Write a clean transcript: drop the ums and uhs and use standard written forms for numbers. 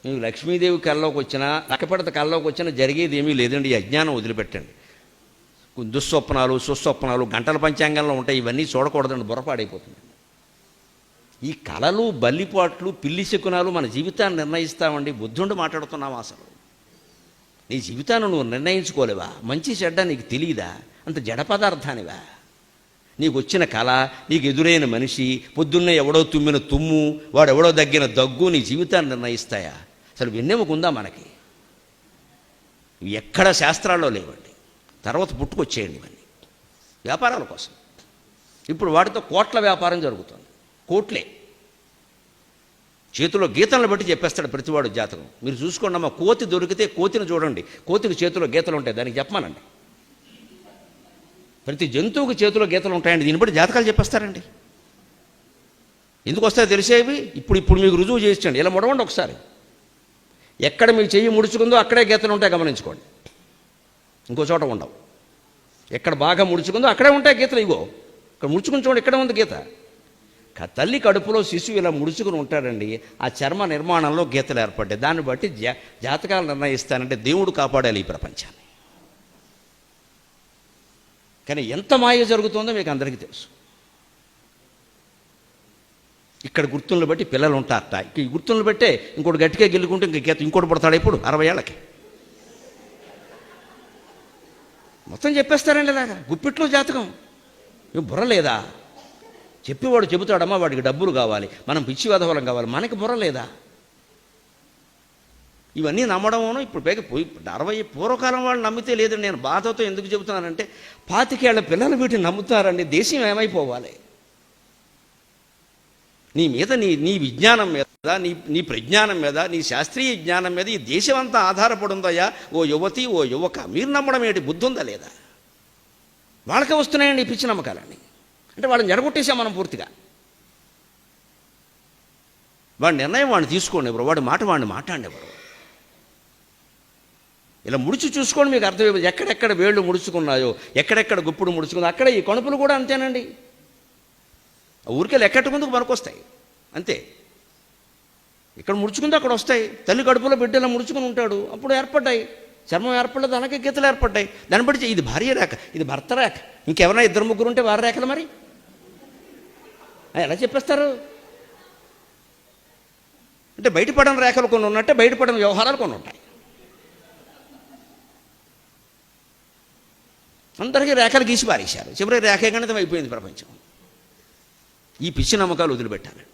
మీకు లక్ష్మీదేవి కళ్ళలోకి వచ్చినా లక్కపడత కళ్ళలోకి వచ్చినా జరిగేది ఏమీ లేదండి. ఈ అజ్ఞానం వదిలిపెట్టండి. దుస్వప్నాలు సుస్వప్నాలు గంటల పంచాంగంలో ఉంటాయి, ఇవన్నీ చూడకూడదండి, బుర్రపాడైపోతుంది. ఈ కళలు బల్లిపాట్లు పిల్లి శకునాలు మన జీవితాన్ని నిర్ణయిస్తామండి. బుద్ధుండి మాట్లాడుతున్నావా? అసలు నీ జీవితాన్ని నువ్వు నిర్ణయించుకోలేవా? మంచి చెడ్డ నీకు తెలియదా? అంత జడ పదార్థానివా? నీకు వచ్చిన కళ, నీకు ఎదురైన మనిషి, పొద్దున్నే ఎవడో తుమ్మిన తుమ్ము, వాడు ఎవడో దగ్గిన దగ్గు నీ జీవితాన్ని నిర్ణయిస్తాయా? అసలు వెన్నెముకుందా మనకి? ఎక్కడ శాస్త్రాల్లో లేవండి. తర్వాత పుట్టుకొచ్చేయండి ఇవన్నీ వ్యాపారాల కోసం. ఇప్పుడు వాటితో కోట్ల వ్యాపారం జరుగుతుంది. కోట్లే చేతిలో గీతలను బట్టి చెప్పేస్తాడు ప్రతివాడు జాతకం. మీరు చూసుకోండి అమ్మా, కోతి దొరికితే కోతిని చూడండి, కోతికి చేతిలో గీతలు ఉంటాయి, దానికి చెప్పమానండి. ప్రతి జంతువుకి చేతిలో గీతలు ఉంటాయండి, దీన్ని బట్టి జాతకాలు చెప్పేస్తారండి. ఎందుకు వస్తాయో తెలిసేవి ఇప్పుడు మీకు రుజువు చేయించండి. ఇలా ముడవండి ఒకసారి. ఎక్కడ మీ చెయ్యి ముడుచుకుందో అక్కడే గీతలు ఉంటాయి, గమనించుకోండి. ఇంకో చోట ఉండవు. ఎక్కడ బాగా ముడుచుకుందో అక్కడే ఉంటాయి గీతలు. ఇగో ఇక్కడ ముడుచుకుని చూడండి, ఇక్కడ ఉంది గీత. తల్లి కడుపులో శిశువు ఇలా ముడుచుకుని ఉంటాడండి. ఆ చర్మ నిర్మాణంలో గీతలు ఏర్పడ్డాయి. దాన్ని బట్టి జాతకాలు నిర్ణయిస్తానంటే దేవుడు కాపాడాలి ఈ ప్రపంచాన్ని. కానీ ఎంత మాయ జరుగుతుందో మీకు అందరికీ తెలుసు. ఇక్కడ గుర్తులను బట్టి పిల్లలు ఉంటారట. ఈ గుర్తులను బట్టే ఇంకోటి గట్టిగా గెలుకుంటే ఇంక గీత ఇంకోటి పడతాడు. ఇప్పుడు 60 ఏళ్ళకి మొత్తం చెప్పేస్తారండి. ఇలాగా గుప్పిట్లో జాతకం. బుర్ర లేదా? చెప్పేవాడు చెబుతాడమ్మా, వాడికి డబ్బులు కావాలి, మనం పిచ్చి వెధవలం కావాలి, మనకి బుర్ర లేదా? ఇవన్నీ నమ్మడమోనో ఇప్పుడు పైకి 60 పూర్వకాలం వాళ్ళు నమ్మితే లేదండి. నేను బాధతో ఎందుకు చెబుతున్నానంటే 25 ఏళ్ల పిల్లలు వీటిని నమ్ముతారండి. దేశం ఏమైపోవాలి? నీ మీద నీ విజ్ఞానం మీద, నీ ప్రజ్ఞానం మీద, నీ శాస్త్రీయ జ్ఞానం మీద ఈ దేశం అంతా ఆధారపడి ఉందయ్యా. ఓ యువతి, ఓ యువక, మీరు నమ్మడం ఏంటి? బుద్ధి ఉందా లేదా? వాళ్ళకే వస్తున్నాయండి ఈ పిచ్చి నమ్మకాలన్నీ. అంటే వాళ్ళని జడగొట్టేసాం మనం పూర్తిగా. వాడి నిర్ణయం వాడిని తీసుకోండి ఎవరు, వాడి మాట వాడిని మాట్లాడేవారు. ఇలా ముడిచి చూసుకోండి, మీకు అర్థమైపోయింది. ఎక్కడెక్కడ వేళ్ళు ముడుచుకున్నాయో, ఎక్కడెక్కడ గుప్పుడు ముడుచుకుందో అక్కడ ఈ కణుపులు కూడా అంతేనండి. ఊరికే లెక్కెట్టుకుందుకు పనికొస్తాయి అంతే. ఇక్కడ ముడుచుకుందో అక్కడ వస్తాయి. తల్లి కడుపులో బిడ్డలా ముడుచుకుని ఉంటాడు, అప్పుడు ఏర్పడ్డాయి. చర్మం ఏర్పడలేదు, అలాగే గీతలు ఏర్పడ్డాయి. దాన్ని బట్టి ఇది భార్య రేఖ, ఇది భర్త రేఖ. ఇంకెవరైనా 2-3 ఉంటే వారి రేఖలు మరి ఎలా చెప్పేస్తారు? అంటే బయటపడని రేఖలు కొన్ని ఉన్నట్టే బయటపడని వ్యవహారాలు కొన్ని ఉంటాయి. అందరికీ రేఖలు గీసి పారేశారు. చివరికి రేఖే గణితం అయిపోయింది ప్రపంచం. ఈ పిచ్చి నమ్మకాలు వదిలిపెట్టాలి.